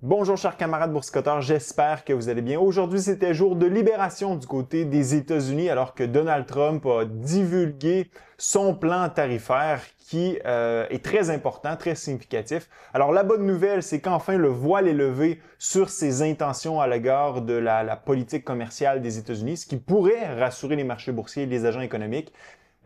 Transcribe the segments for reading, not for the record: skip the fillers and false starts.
Bonjour chers camarades boursicoteurs, j'espère que vous allez bien. Aujourd'hui, c'était jour de libération du côté des États-Unis alors que Donald Trump a divulgué son plan tarifaire qui est très important, très significatif. Alors la bonne nouvelle, c'est qu'enfin le voile est levé sur ses intentions à l'égard de la politique commerciale des États-Unis, ce qui pourrait rassurer les marchés boursiers et les agents économiques.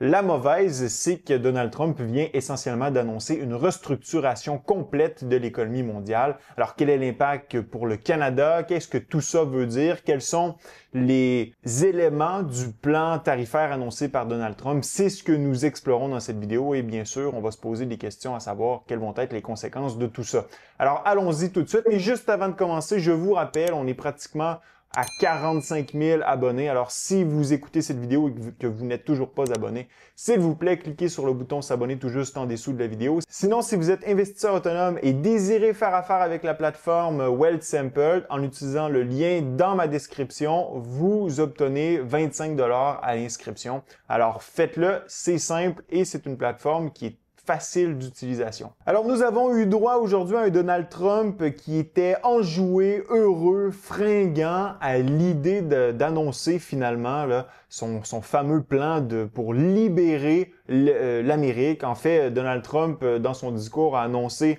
La mauvaise, c'est que Donald Trump vient essentiellement d'annoncer une restructuration complète de l'économie mondiale. Alors, quel est l'impact pour le Canada? Qu'est-ce que tout ça veut dire? Quels sont les éléments du plan tarifaire annoncé par Donald Trump? C'est ce que nous explorons dans cette vidéo et bien sûr, on va se poser des questions à savoir quelles vont être les conséquences de tout ça. Alors, allons-y tout de suite. Mais juste avant de commencer, je vous rappelle, on est pratiquement à 45 000 abonnés. Alors, si vous écoutez cette vidéo et que vous n'êtes toujours pas abonné, s'il vous plaît, cliquez sur le bouton s'abonner tout juste en dessous de la vidéo. Sinon, si vous êtes investisseur autonome et désirez faire affaire avec la plateforme Wealthsimple, en utilisant le lien dans ma description, vous obtenez 25 $ à l'inscription. Alors, faites-le, c'est simple et c'est une plateforme qui est facile d'utilisation. Alors, nous avons eu droit aujourd'hui à un Donald Trump qui était enjoué, heureux, fringant à l'idée d'annoncer finalement là, son fameux plan pour libérer l'Amérique. En fait, Donald Trump, dans son discours, a annoncé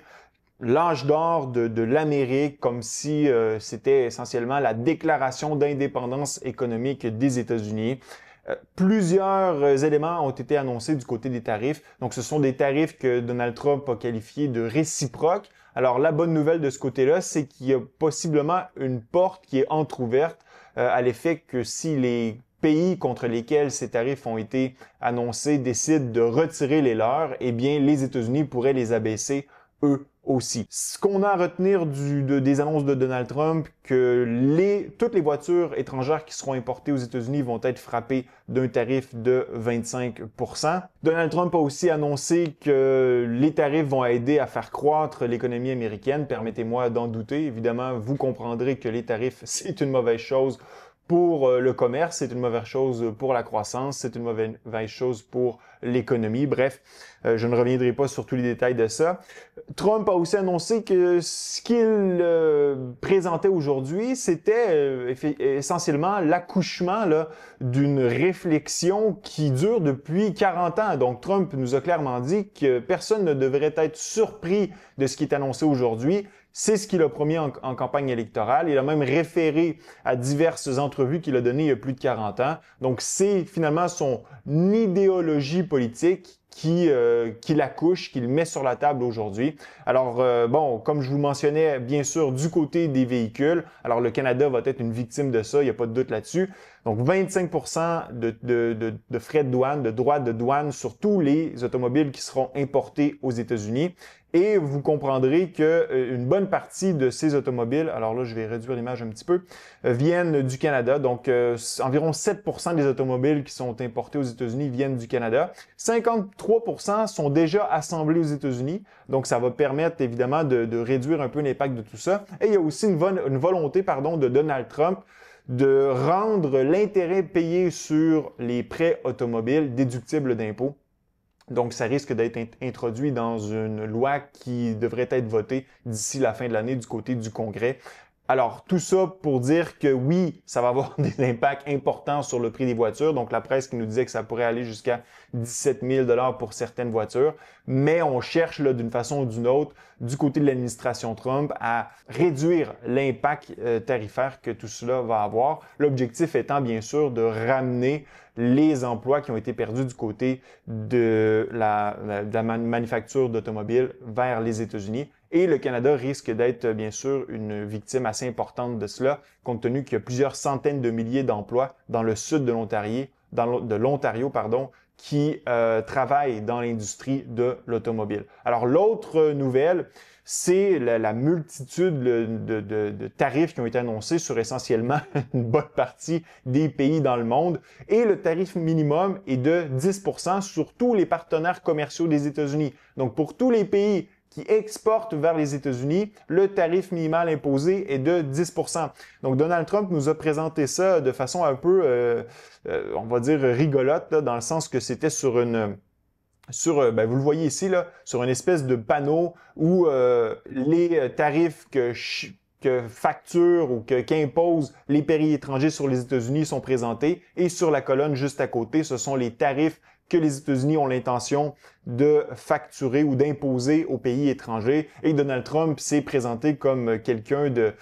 l'âge d'or de l'Amérique comme si c'était essentiellement la déclaration d'indépendance économique des États-Unis. Plusieurs éléments ont été annoncés du côté des tarifs. Donc, ce sont des tarifs que Donald Trump a qualifiés de réciproques. Alors, la bonne nouvelle de ce côté-là, c'est qu'il y a possiblement une porte qui est entrouverte à l'effet que si les pays contre lesquels ces tarifs ont été annoncés décident de retirer les leurs, eh bien, les États-Unis pourraient les abaisser eux aussi. Ce qu'on a à retenir des annonces de Donald Trump, que toutes les voitures étrangères qui seront importées aux États-Unis vont être frappées d'un tarif de 25 %. Donald Trump a aussi annoncé que les tarifs vont aider à faire croître l'économie américaine. Permettez-moi d'en douter. Évidemment, vous comprendrez que les tarifs, c'est une mauvaise chose pour le commerce, c'est une mauvaise chose pour la croissance, c'est une mauvaise chose pour l'économie. Bref, je ne reviendrai pas sur tous les détails de ça. Trump a aussi annoncé que ce qu'il présentait aujourd'hui, c'était essentiellement l'accouchement d'une réflexion qui dure depuis 40 ans. Donc, Trump nous a clairement dit que personne ne devrait être surpris de ce qui est annoncé aujourd'hui. C'est ce qu'il a promis en campagne électorale. Il a même référé à diverses entrevues qu'il a données il y a plus de 40 ans. Donc, c'est finalement son idéologie politique qui l'accouche, qu'il met sur la table aujourd'hui. Alors, bon, comme je vous mentionnais, bien sûr, du côté des véhicules, alors le Canada va être une victime de ça, il n'y a pas de doute là-dessus. Donc, 25 % de frais de douane, de droits de douane sur tous les automobiles qui seront importés aux États-Unis. Et vous comprendrez qu'une bonne partie de ces automobiles, alors là, je vais réduire l'image un petit peu, viennent du Canada. Donc, environ 7 % des automobiles qui sont importés aux États-Unis viennent du Canada. 53 % sont déjà assemblés aux États-Unis. Donc, ça va permettre évidemment de réduire un peu l'impact de tout ça. Et il y a aussi une volonté de Donald Trump de rendre l'intérêt payé sur les prêts automobiles déductible d'impôts. Donc, ça risque d'être introduit dans une loi qui devrait être votée d'ici la fin de l'année du côté du Congrès. Alors, tout ça pour dire que oui, ça va avoir des impacts importants sur le prix des voitures. Donc, la presse qui nous disait que ça pourrait aller jusqu'à 17 000 $ pour certaines voitures. Mais on cherche d'une façon ou d'une autre, du côté de l'administration Trump, à réduire l'impact tarifaire que tout cela va avoir. L'objectif étant bien sûr de ramener les emplois qui ont été perdus du côté de la manufacture d'automobiles vers les États-Unis. Et le Canada risque d'être, bien sûr, une victime assez importante de cela, compte tenu qu'il y a plusieurs centaines de milliers d'emplois dans le sud de l'Ontario, qui travaillent dans l'industrie de l'automobile. Alors, l'autre nouvelle, c'est la multitude de tarifs qui ont été annoncés sur essentiellement une bonne partie des pays dans le monde. Et le tarif minimum est de 10 % sur tous les partenaires commerciaux des États-Unis. Donc, pour tous les pays qui exportent vers les États-Unis, le tarif minimal imposé est de 10 %. Donc, Donald Trump nous a présenté ça de façon un peu, on va dire, rigolote, dans le sens que c'était vous le voyez ici, sur une espèce de panneau où les tarifs que facturent ou qu'imposent les pays étrangers sur les États-Unis sont présentés. Et sur la colonne juste à côté, ce sont les tarifs que les États-Unis ont l'intention de facturer ou d'imposer aux pays étrangers. Et Donald Trump s'est présenté comme quelqu'un de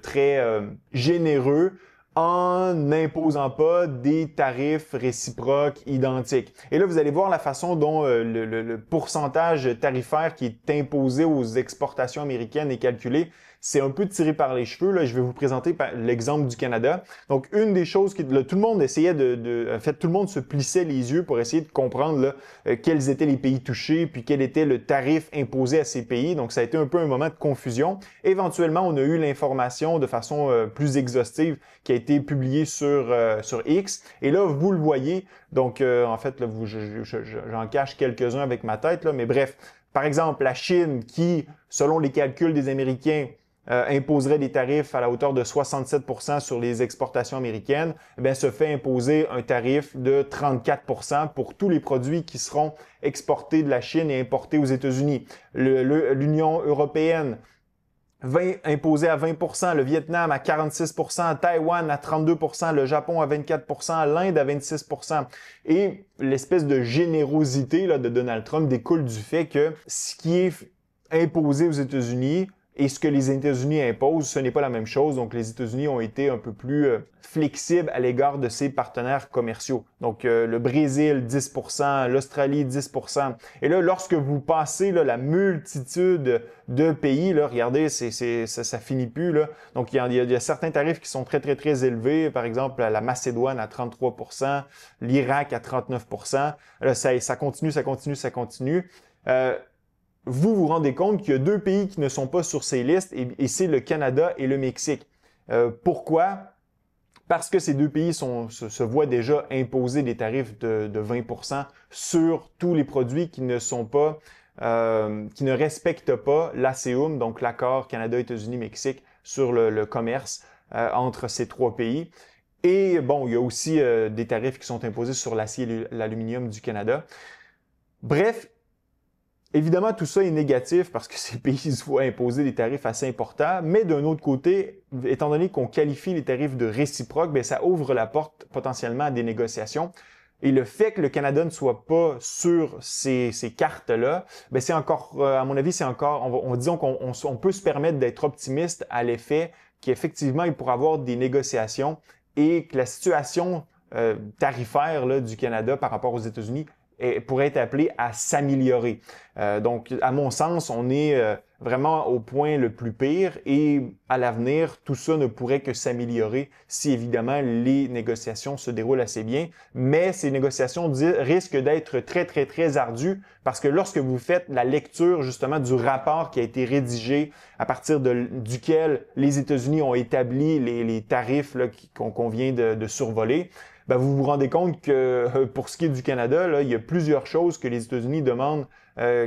très généreux, en n'imposant pas des tarifs réciproques identiques. Et là, vous allez voir la façon dont le pourcentage tarifaire qui est imposé aux exportations américaines est calculé. C'est un peu tiré par les cheveux. Là, je vais vous présenter l'exemple du Canada. Donc, une des choses tout le monde essayait en fait, tout le monde se plissait les yeux pour essayer de comprendre là, quels étaient les pays touchés, puis quel était le tarif imposé à ces pays. Donc, ça a été un peu un moment de confusion. Éventuellement, on a eu l'information de façon plus exhaustive qui a été publiée sur X. Et là, vous le voyez. Donc, en fait, là, j'en cache quelques-uns avec ma tête, là, mais bref. Par exemple, la Chine qui, selon les calculs des Américains, imposerait des tarifs à la hauteur de 67% sur les exportations américaines, eh bien, se fait imposer un tarif de 34% pour tous les produits qui seront exportés de la Chine et importés aux États-Unis. L'Union européenne va imposer à 20%, le Vietnam à 46%, Taïwan à 32%, le Japon à 24%, l'Inde à 26%. Et l'espèce de générosité là, de Donald Trump découle du fait que ce qui est imposé aux États-Unis et ce que les États-Unis imposent, ce n'est pas la même chose. Donc, les États-Unis ont été un peu plus flexibles à l'égard de ses partenaires commerciaux. Donc, le Brésil, 10%, l'Australie, 10%. Et là, lorsque vous passez là, la multitude de pays, là, regardez, ça finit plus. Là. Donc, il y a certains tarifs qui sont très, très, très élevés. Par exemple, la Macédoine à 33%, l'Irak à 39%. Là, ça continue, ça continue, ça continue. Vous vous rendez compte qu'il y a deux pays qui ne sont pas sur ces listes et c'est le Canada et le Mexique. Pourquoi? Parce que ces deux pays se voient déjà imposer des tarifs de 20% sur tous les produits qui ne respectent pas l'ASEUM, donc l'accord Canada, États-Unis, Mexique, sur le commerce entre ces trois pays. Et bon, il y a aussi des tarifs qui sont imposés sur l'acier et l'aluminium du Canada. Bref, évidemment, tout ça est négatif parce que ces pays se voient imposer des tarifs assez importants, mais d'un autre côté, étant donné qu'on qualifie les tarifs de réciproques, bien, ça ouvre la porte potentiellement à des négociations. Et le fait que le Canada ne soit pas sur ces cartes-là, bien, c'est encore, à mon avis, c'est encore, disons qu'on peut se permettre d'être optimiste à l'effet qu'effectivement, il pourra y avoir des négociations et que la situation tarifaire là, du Canada par rapport aux États-Unis pourrait être appelé à s'améliorer. Donc, à mon sens, on est vraiment au point le plus pire et à l'avenir, tout ça ne pourrait que s'améliorer si évidemment les négociations se déroulent assez bien. Mais ces négociations risquent d'être très, très, très ardues parce que lorsque vous faites la lecture justement du rapport qui a été rédigé à partir duquel les États-Unis ont établi les tarifs qu'on vient de survoler, ben vous vous rendez compte que pour ce qui est du Canada, là, il y a plusieurs choses que les États-Unis demandent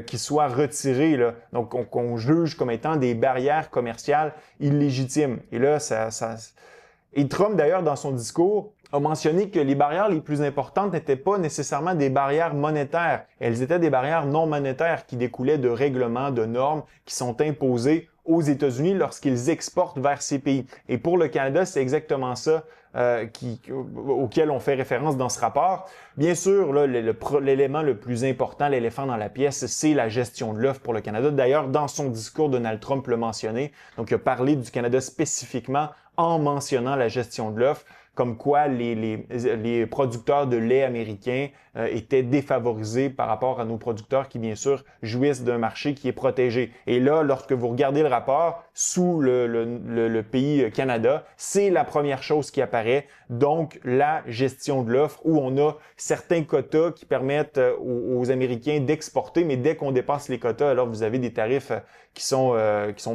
qui soient retirées, là. Donc qu'on juge comme étant des barrières commerciales illégitimes. Et là, Et Trump, d'ailleurs, dans son discours, a mentionné que les barrières les plus importantes n'étaient pas nécessairement des barrières monétaires. Elles étaient des barrières non monétaires qui découlaient de règlements, de normes qui sont imposées aux États-Unis lorsqu'ils exportent vers ces pays. Et pour le Canada, c'est exactement ça auquel on fait référence dans ce rapport. Bien sûr, là, l'élément le plus important, l'éléphant dans la pièce, c'est la gestion de l'offre pour le Canada. D'ailleurs, dans son discours, Donald Trump l'a mentionné. Donc, il a parlé du Canada spécifiquement en mentionnant la gestion de l'offre, comme quoi les producteurs de lait américains étaient défavorisés par rapport à nos producteurs qui, bien sûr, jouissent d'un marché qui est protégé. Et là, lorsque vous regardez le rapport sous le pays Canada, c'est la première chose qui apparaît, donc la gestion de l'offre, où on a certains quotas qui permettent aux Américains d'exporter, mais dès qu'on dépasse les quotas, alors vous avez des tarifs qui sont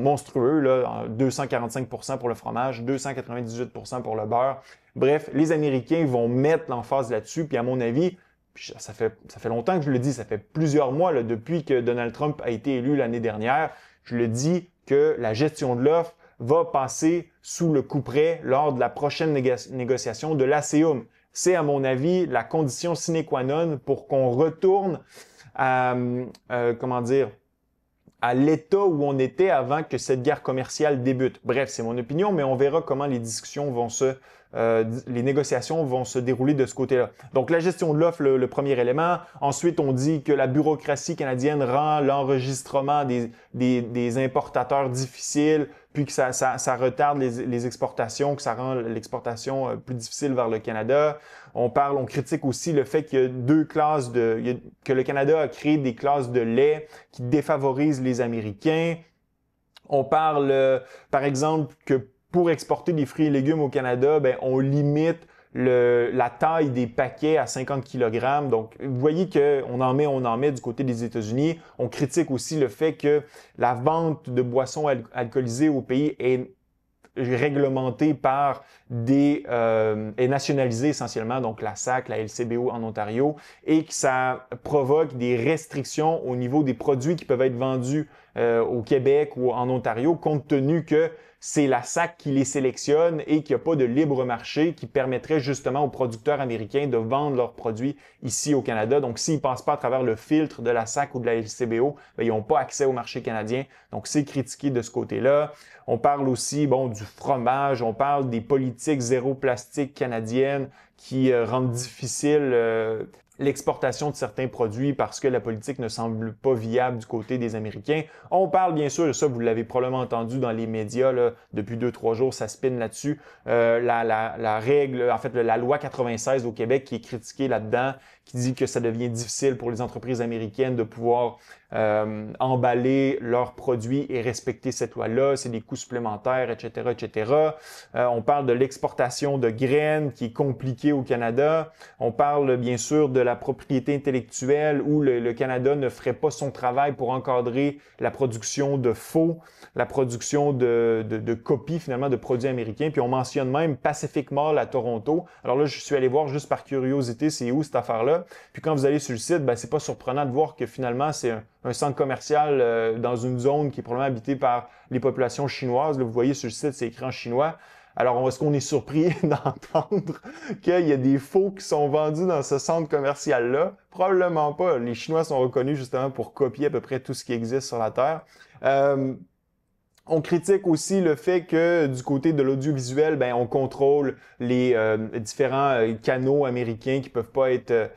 monstrueux, là, 245% pour le fromage, 298% pour le beurre. Bref, les Américains vont mettre l'emphase là-dessus, puis à mon avis, ça fait longtemps que je le dis, ça fait plusieurs mois là, depuis que Donald Trump a été élu l'année dernière, je le dis que la gestion de l'offre va passer sous le couperet lors de la prochaine négociation de l'ASEUM. C'est, à mon avis, la condition sine qua non pour qu'on retourne à, à l'état où on était avant que cette guerre commerciale débute. Bref, c'est mon opinion, mais on verra comment les discussions vont les négociations vont se dérouler de ce côté-là. Donc, la gestion de l'offre, le premier élément. Ensuite, on dit que la bureaucratie canadienne rend l'enregistrement des importateurs difficile, puis que ça retarde les exportations, que ça rend l'exportation plus difficile vers le Canada. On critique aussi le fait qu'il y a que le Canada a créé des classes de lait qui défavorisent les Américains. On parle, par exemple, que pour exporter des fruits et légumes au Canada, ben, on limite la taille des paquets à 50 kg. Donc, vous voyez qu'on on en met du côté des États-Unis. On critique aussi le fait que la vente de boissons alcoolisées au pays est réglementée par est nationalisée essentiellement, donc la SAC, la LCBO en Ontario, et que ça provoque des restrictions au niveau des produits qui peuvent être vendus au Québec ou en Ontario, compte tenu que c'est la SAC qui les sélectionne et qu'il n'y a pas de libre marché qui permettrait justement aux producteurs américains de vendre leurs produits ici au Canada. Donc, s'ils ne passent pas à travers le filtre de la SAC ou de la LCBO, bien, ils n'ont pas accès au marché canadien. Donc, c'est critiqué de ce côté-là. On parle aussi du fromage, on parle des politiques zéro plastique canadiennes qui rendent difficile l'exportation de certains produits parce que la politique ne semble pas viable du côté des Américains. On parle bien sûr, ça vous l'avez probablement entendu dans les médias là, depuis 2-3 jours, ça spinne là-dessus, la règle, en fait la loi 96 au Québec qui est critiquée là-dedans, qui dit que ça devient difficile pour les entreprises américaines de pouvoir emballer leurs produits et respecter cette loi-là, c'est des coûts supplémentaires, etc., etc. On parle de l'exportation de graines qui est compliquée au Canada. On parle bien sûr de la propriété intellectuelle où le Canada ne ferait pas son travail pour encadrer la production de faux, la production de copies finalement de produits américains. Puis on mentionne même Pacific Mall à Toronto. Alors là, je suis allé voir juste par curiosité, c'est où cette affaire-là. Puis quand vous allez sur le site, ben, c'est pas surprenant de voir que finalement, c'est un centre commercial dans une zone qui est probablement habitée par les populations chinoises. Là, vous voyez sur le site, c'est écrit en chinois. Alors, est-ce qu'on est surpris d'entendre qu'il y a des faux qui sont vendus dans ce centre commercial-là? Probablement pas. Les Chinois sont reconnus justement pour copier à peu près tout ce qui existe sur la Terre. On critique aussi le fait que du côté de l'audiovisuel, ben on contrôle les différents canaux américains qui peuvent pas être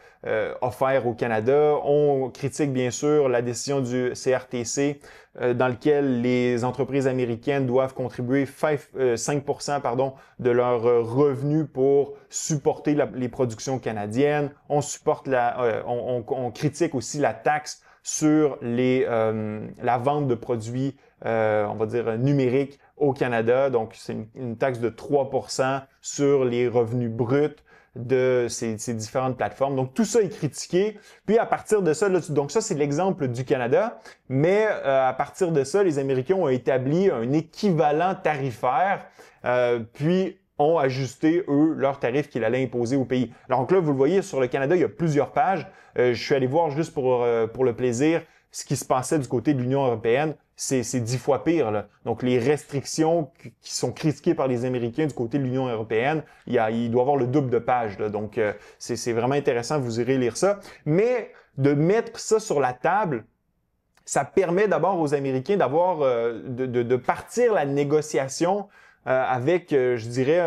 offerts au Canada. On critique bien sûr la décision du CRTC dans lequel les entreprises américaines doivent contribuer 5% de leurs revenus pour supporter les productions canadiennes. On critique aussi la taxe sur la vente de produits on va dire numériques au Canada. Donc, c'est une taxe de 3% sur les revenus bruts de ces différentes plateformes. Donc, tout ça est critiqué. Puis, à partir de ça, donc ça, c'est l'exemple du Canada. Mais à partir de ça, les Américains ont établi un équivalent tarifaire. Puis, ont ajusté, eux, leurs tarifs qu'ils allaient imposer au pays. Alors, donc là, vous le voyez, sur le Canada, il y a plusieurs pages. Je suis allé voir juste pour le plaisir ce qui se passait du côté de l'Union européenne. C'est 10 fois pire, là. Donc, les restrictions qui sont critiquées par les Américains du côté de l'Union européenne, il doit y avoir le double de pages, là. Donc, c'est vraiment intéressant, vous irez lire ça. Mais de mettre ça sur la table, ça permet d'abord aux Américains d'avoir de partir la négociation avec, je dirais,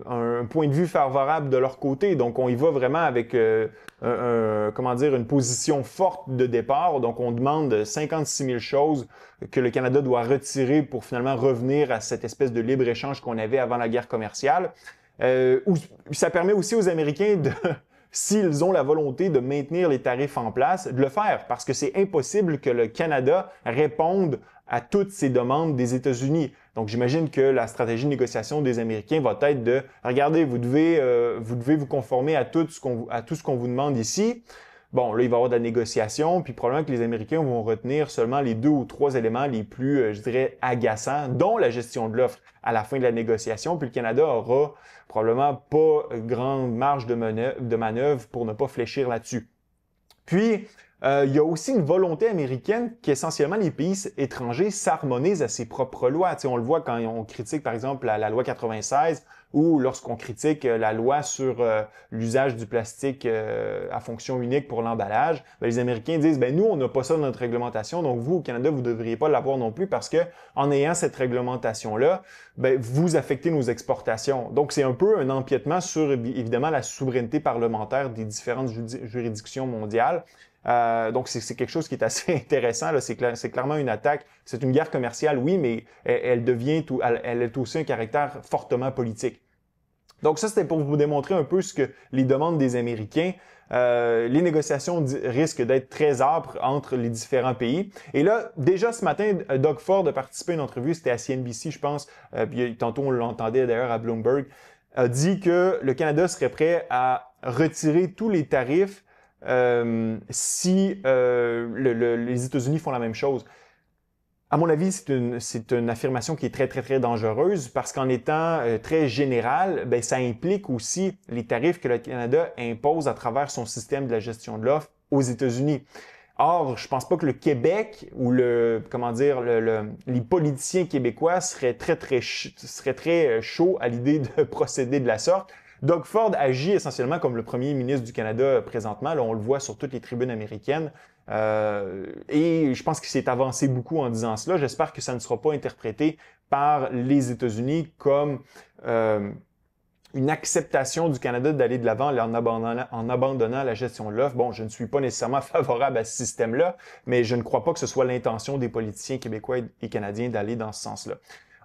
un point de vue favorable de leur côté. Donc, on y va vraiment avec une position forte de départ. Donc, on demande 56 000 choses que le Canada doit retirer pour finalement revenir à cette espèce de libre-échange qu'on avait avant la guerre commerciale. Ça permet aussi aux Américains s'ils ont la volonté de maintenir les tarifs en place, de le faire, parce que c'est impossible que le Canada réponde à toutes ces demandes des États-Unis. Donc, j'imagine que la stratégie de négociation des Américains va être de « Regardez, vous devez vous conformer à tout ce qu'on vous demande ici. » Bon, là, il va y avoir de la négociation, puis probablement que les Américains vont retenir seulement les 2 ou 3 éléments les plus, je dirais, agaçants, dont la gestion de l'offre à la fin de la négociation, puis le Canada aura probablement pas grande marge de manœuvre pour ne pas fléchir là-dessus. Puis, Il y a aussi une volonté américaine qu'essentiellement les pays étrangers s'harmonisent à ses propres lois. Tu sais, on le voit quand on critique par exemple la loi 96 ou lorsqu'on critique la loi sur l'usage du plastique à fonction unique pour l'emballage. Ben, les Américains disent, ben nous, on n'a pas ça dans notre réglementation, donc vous, au Canada, vous ne devriez pas l'avoir non plus parce que en ayant cette réglementation-là, ben, vous affectez nos exportations. Donc, c'est un peu un empiètement sur, évidemment, la souveraineté parlementaire des différentes juridictions mondiales. Donc, c'est quelque chose qui est assez intéressant. C'est clairement une attaque. C'est une guerre commerciale, oui, mais elle est aussi un caractère fortement politique. Donc, ça, c'était pour vous démontrer un peu ce que les demandes des Américains. Les négociations risquent d'être très âpres entre les différents pays. Et là, déjà ce matin, Doug Ford a participé à une entrevue, c'était à CNBC, je pense, puis tantôt on l'entendait d'ailleurs à Bloomberg, a dit que le Canada serait prêt à retirer tous les tarifs si les États-Unis font la même chose. À mon avis, c'est une affirmation qui est très, très, très dangereuse parce qu'en étant très générale, ben, ça implique aussi les tarifs que le Canada impose à travers son système de la gestion de l'offre aux États-Unis. Or, je pense pas que le Québec ou les politiciens québécois seraient très chauds à l'idée de procéder de la sorte. Doug Ford agit essentiellement comme le premier ministre du Canada présentement. Là, on le voit sur toutes les tribunes américaines. Et je pense qu'il s'est avancé beaucoup en disant cela. J'espère que ça ne sera pas interprété par les États-Unis comme une acceptation du Canada d'aller de l'avant en abandonnant la gestion de l'offre. Bon, je ne suis pas nécessairement favorable à ce système-là, mais je ne crois pas que ce soit l'intention des politiciens québécois et canadiens d'aller dans ce sens-là.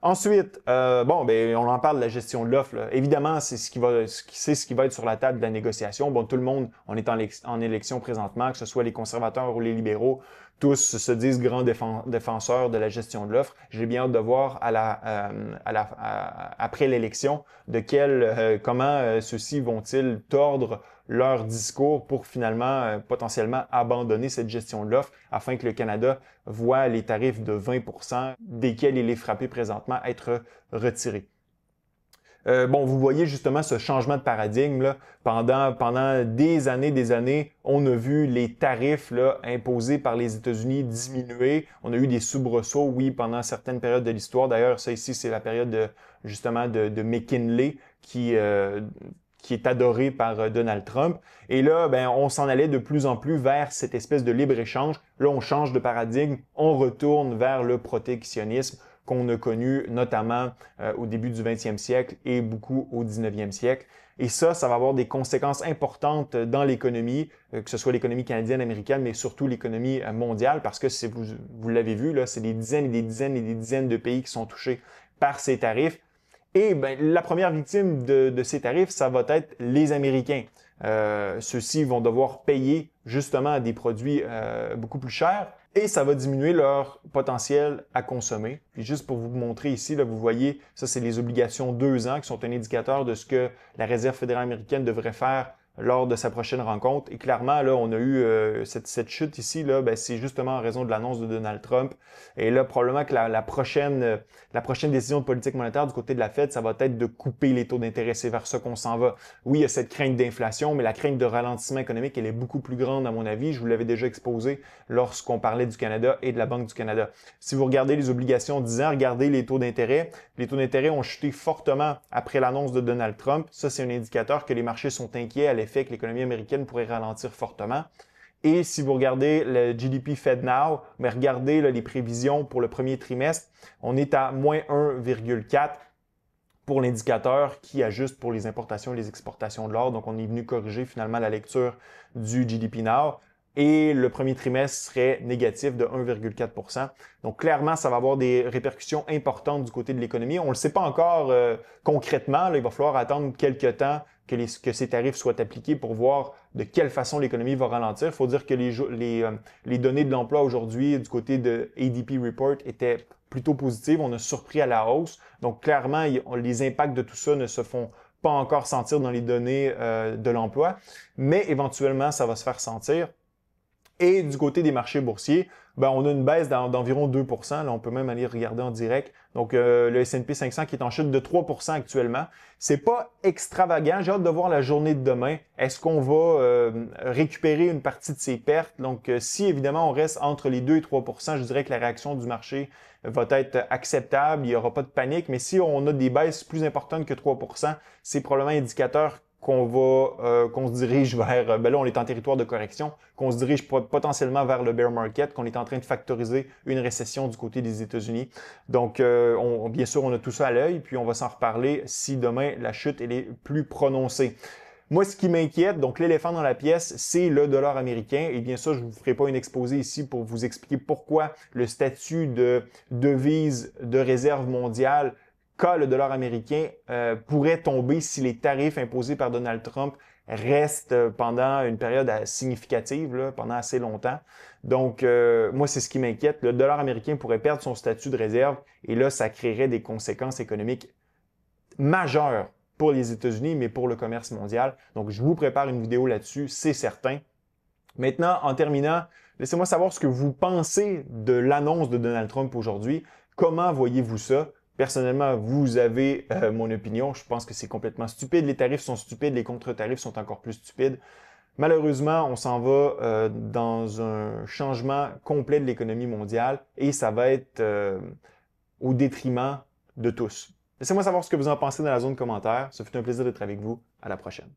Ensuite, ben, on en parle de la gestion de l'offre. Évidemment, c'est ce qui va être sur la table de la négociation. Bon, tout le monde, on est en élection présentement, que ce soit les conservateurs ou les libéraux, tous se disent grands défenseurs de la gestion de l'offre. J'ai bien hâte de voir après l'élection comment ceux-ci vont-ils tordre leur discours pour finalement potentiellement abandonner cette gestion de l'offre afin que le Canada voit les tarifs de 20% desquels il est frappé présentement être retirés. Bon, vous voyez justement ce changement de paradigme là, pendant des années, on a vu les tarifs là, imposés par les États-Unis diminuer. On a eu des soubresauts, oui, pendant certaines périodes de l'histoire. D'ailleurs, ça ici, c'est la période justement de McKinley qui est adoré par Donald Trump. Et là, ben, on s'en allait de plus en plus vers cette espèce de libre-échange. Là, on change de paradigme, on retourne vers le protectionnisme qu'on a connu notamment au début du 20e siècle et beaucoup au 19e siècle. Et ça va avoir des conséquences importantes dans l'économie, que ce soit l'économie canadienne, américaine, mais surtout l'économie mondiale, parce que vous l'avez vu, là, c'est des dizaines et des dizaines et des dizaines de pays qui sont touchés par ces tarifs. Et ben, la première victime de ces tarifs, ça va être les Américains. Ceux-ci vont devoir payer justement des produits beaucoup plus chers et ça va diminuer leur potentiel à consommer. Puis juste pour vous montrer ici, là, vous voyez, ça c'est les obligations 2 ans qui sont un indicateur de ce que la Réserve fédérale américaine devrait faire lors de sa prochaine rencontre. Et clairement, là, on a eu cette chute ici, là, ben, c'est justement en raison de l'annonce de Donald Trump. Et là, probablement que la prochaine décision de politique monétaire du côté de la Fed, ça va être de couper les taux d'intérêt. C'est vers ça qu'on s'en va. Oui, il y a cette crainte d'inflation, mais la crainte de ralentissement économique, elle est beaucoup plus grande, à mon avis. Je vous l'avais déjà exposé lorsqu'on parlait du Canada et de la Banque du Canada. Si vous regardez les obligations 10 ans, regardez les taux d'intérêt. Les taux d'intérêt ont chuté fortement après l'annonce de Donald Trump. Ça, c'est un indicateur que les marchés sont inquiets à l'effet que l'économie américaine pourrait ralentir fortement. Et si vous regardez le GDP Fed Now, mais regardez là, les prévisions pour le premier trimestre, on est à moins 1,4 pour l'indicateur qui ajuste pour les importations et les exportations de l'or. Donc, on est venu corriger finalement la lecture du GDP Now. Et le premier trimestre serait négatif de 1,4 %. Donc, clairement, ça va avoir des répercussions importantes du côté de l'économie. On ne le sait pas encore concrètement. Là, il va falloir attendre quelques temps que ces tarifs soient appliqués pour voir de quelle façon l'économie va ralentir. Il faut dire que les données de l'emploi aujourd'hui du côté de ADP Report étaient plutôt positives. On a surpris à la hausse. Donc, clairement, les impacts de tout ça ne se font pas encore sentir dans les données de l'emploi, mais éventuellement, ça va se faire sentir. Et du côté des marchés boursiers, ben, on a une baisse d'environ 2%. Là, on peut même aller regarder en direct. Donc, le S&P 500 qui est en chute de 3% actuellement. C'est pas extravagant. J'ai hâte de voir la journée de demain. Est-ce qu'on va récupérer une partie de ces pertes? Donc, si évidemment on reste entre les 2 et 3%, je dirais que la réaction du marché va être acceptable. Il n'y aura pas de panique. Mais si on a des baisses plus importantes que 3%, c'est probablement indicateur qu'on se dirige vers, ben là on est en territoire de correction, qu'on se dirige potentiellement vers le bear market, qu'on est en train de factoriser une récession du côté des États-Unis. Donc, bien sûr, on a tout ça à l'œil, puis on va s'en reparler si demain la chute elle est plus prononcée. Moi, ce qui m'inquiète, donc l'éléphant dans la pièce, c'est le dollar américain. Et bien sûr, je ne vous ferai pas une exposé ici pour vous expliquer pourquoi le statut de devise de réserve mondiale le dollar américain pourrait tomber si les tarifs imposés par Donald Trump restent pendant une période significative, là, pendant assez longtemps. Donc, moi, c'est ce qui m'inquiète. Le dollar américain pourrait perdre son statut de réserve et là, ça créerait des conséquences économiques majeures pour les États-Unis, mais pour le commerce mondial. Donc, je vous prépare une vidéo là-dessus, c'est certain. Maintenant, en terminant, laissez-moi savoir ce que vous pensez de l'annonce de Donald Trump aujourd'hui. Comment voyez-vous ça? Personnellement, vous avez mon opinion. Je pense que c'est complètement stupide. Les tarifs sont stupides, les contre-tarifs sont encore plus stupides. Malheureusement, on s'en va dans un changement complet de l'économie mondiale et ça va être au détriment de tous. Laissez-moi savoir ce que vous en pensez dans la zone commentaire. Ce fut un plaisir d'être avec vous. À la prochaine.